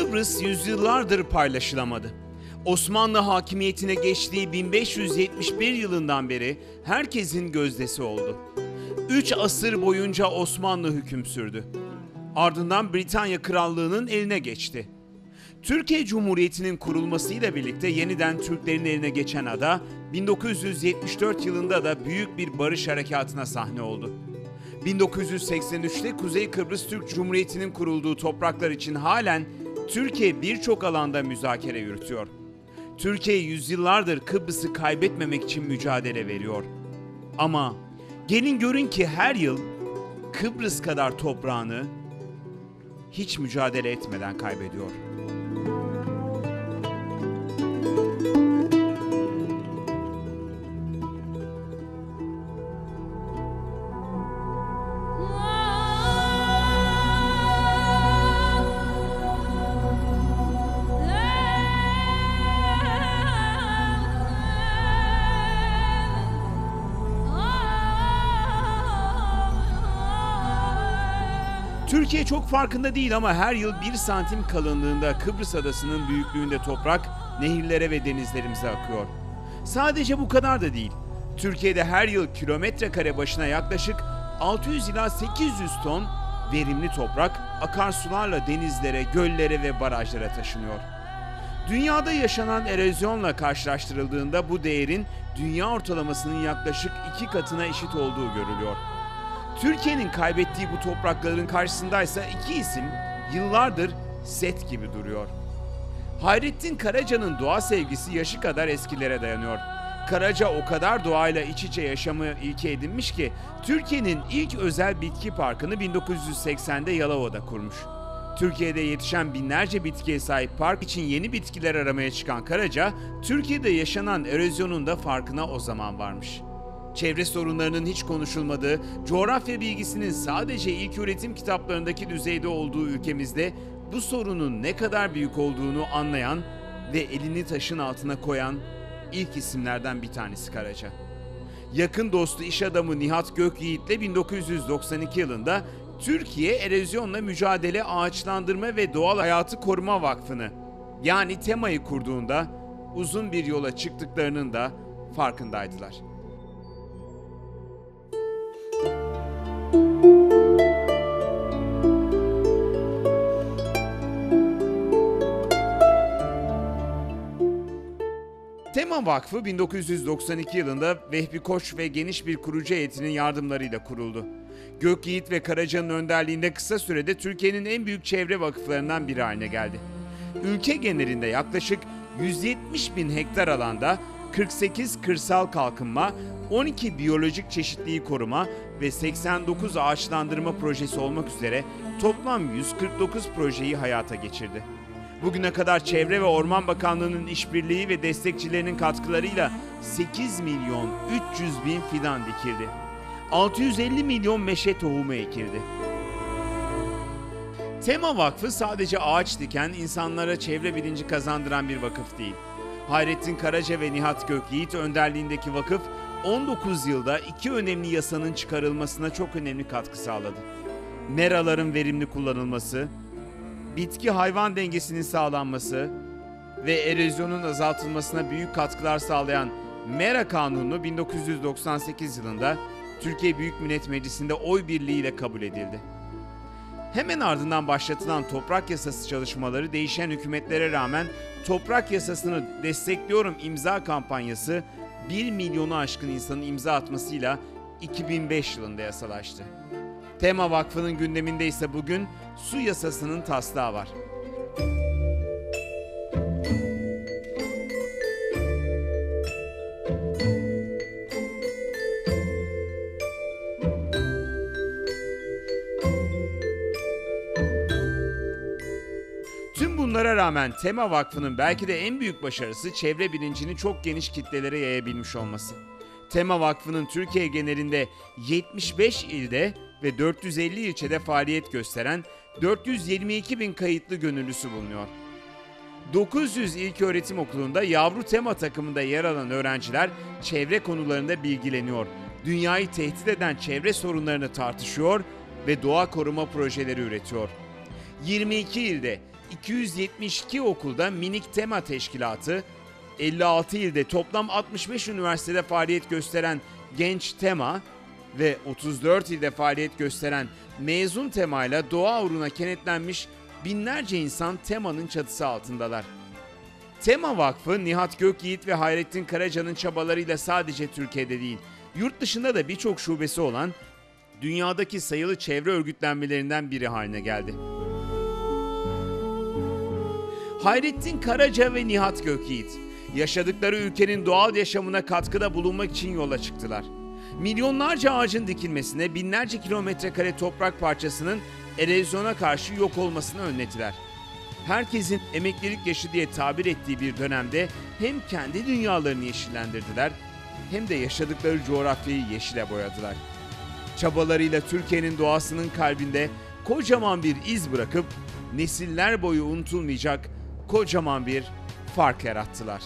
Kıbrıs yüzyıllardır paylaşılamadı. Osmanlı hakimiyetine geçtiği 1571 yılından beri herkesin gözdesi oldu. 3 asır boyunca Osmanlı hüküm sürdü. Ardından Britanya Krallığı'nın eline geçti. Türkiye Cumhuriyeti'nin kurulmasıyla birlikte yeniden Türklerin eline geçen ada, 1974 yılında da büyük bir barış harekatına sahne oldu. 1983'te Kuzey Kıbrıs Türk Cumhuriyeti'nin kurulduğu topraklar için halen Türkiye birçok alanda müzakere yürütüyor. Türkiye yüzyıllardır Kıbrıs'ı kaybetmemek için mücadele veriyor. Ama gelin görün ki her yıl Kıbrıs kadar toprağını hiç mücadele etmeden kaybediyor. Türkiye çok farkında değil ama her yıl 1 santim kalınlığında Kıbrıs adasının büyüklüğünde toprak nehirlere ve denizlerimize akıyor. Sadece bu kadar da değil. Türkiye'de her yıl kilometre kare başına yaklaşık 600 ila 800 ton verimli toprak akarsularla denizlere, göllere ve barajlara taşınıyor. Dünyada yaşanan erozyonla karşılaştırıldığında bu değerin dünya ortalamasının yaklaşık 2 katına eşit olduğu görülüyor. Türkiye'nin kaybettiği bu toprakların karşısındaysa iki isim yıllardır set gibi duruyor. Hayrettin Karaca'nın doğa sevgisi yaşı kadar eskilere dayanıyor. Karaca o kadar doğayla iç içe yaşamı ilke edinmiş ki Türkiye'nin ilk özel bitki parkını 1980'de Yalova'da kurmuş. Türkiye'de yetişen binlerce bitkiye sahip park için yeni bitkiler aramaya çıkan Karaca, Türkiye'de yaşanan erozyonun da farkına o zaman varmış. Çevre sorunlarının hiç konuşulmadığı, coğrafya bilgisinin sadece ilköğretim kitaplarındaki düzeyde olduğu ülkemizde bu sorunun ne kadar büyük olduğunu anlayan ve elini taşın altına koyan ilk isimlerden bir tanesi Karaca. Yakın dostu iş adamı Nihat Gökyiğit'le 1992 yılında Türkiye Erozyonla Mücadele Ağaçlandırma ve Doğal Hayatı Koruma Vakfı'nı yani TEMA'yı kurduğunda uzun bir yola çıktıklarının da farkındaydılar. Tema Vakfı 1992 yılında Vehbi Koç ve geniş bir kurucu heyetinin yardımlarıyla kuruldu. Gökyiğit ve Karaca'nın önderliğinde kısa sürede Türkiye'nin en büyük çevre vakıflarından biri haline geldi. Ülke genelinde yaklaşık 170 bin hektar alanda 48 kırsal kalkınma, 12 biyolojik çeşitliliği koruma ve 89 ağaçlandırma projesi olmak üzere toplam 149 projeyi hayata geçirdi. Bugüne kadar Çevre ve Orman Bakanlığı'nın işbirliği ve destekçilerinin katkılarıyla 8 milyon 300 bin fidan dikildi. 650 milyon meşe tohumu ekildi. Tema Vakfı sadece ağaç diken, insanlara çevre bilinci kazandıran bir vakıf değil. Hayrettin Karaca ve Nihat Gökyiğit önderliğindeki vakıf 19 yılda 2 önemli yasanın çıkarılmasına çok önemli katkı sağladı. Meraların verimli kullanılması, bitki hayvan dengesinin sağlanması ve erozyonun azaltılmasına büyük katkılar sağlayan Mera Kanunu 1998 yılında Türkiye Büyük Millet Meclisi'nde oy birliğiyle kabul edildi. Hemen ardından başlatılan toprak yasası çalışmaları değişen hükümetlere rağmen toprak yasasını destekliyorum imza kampanyası 1 milyonu aşkın insanın imza atmasıyla 2005 yılında yasalaştı. Tema Vakfı'nın gündeminde ise bugün su yasasının taslağı var. Tüm bunlara rağmen Tema Vakfı'nın belki de en büyük başarısı çevre bilincini çok geniş kitlelere yayabilmiş olması. Tema Vakfı'nın Türkiye genelinde 75 ilde ve 450 ilçede faaliyet gösteren 422 bin kayıtlı gönüllüsü bulunuyor. 900 ilköğretim okulunda yavru tema takımında yer alan öğrenciler çevre konularında bilgileniyor, dünyayı tehdit eden çevre sorunlarını tartışıyor ve doğa koruma projeleri üretiyor. 22 ilde 272 okulda minik tema teşkilatı, 56 ilde toplam 65 üniversitede faaliyet gösteren Genç Tema ve 34 ilde faaliyet gösteren Mezun Tema ile doğa uğruna kenetlenmiş binlerce insan Tema'nın çatısı altındalar. Tema Vakfı, Nihat Gökyiğit ve Hayrettin Karaca'nın çabalarıyla sadece Türkiye'de değil, yurt dışında da birçok şubesi olan dünyadaki sayılı çevre örgütlenmelerinden biri haline geldi. Hayrettin Karaca ve Nihat Gökyiğit, yaşadıkları ülkenin doğal yaşamına katkıda bulunmak için yola çıktılar. Milyonlarca ağacın dikilmesine, binlerce kilometre kare toprak parçasının erozyona karşı yok olmasını önlediler. Herkesin emeklilik yaşı diye tabir ettiği bir dönemde hem kendi dünyalarını yeşillendirdiler hem de yaşadıkları coğrafyayı yeşile boyadılar. Çabalarıyla Türkiye'nin doğasının kalbinde kocaman bir iz bırakıp nesiller boyu unutulmayacak kocaman bir fark yarattılar.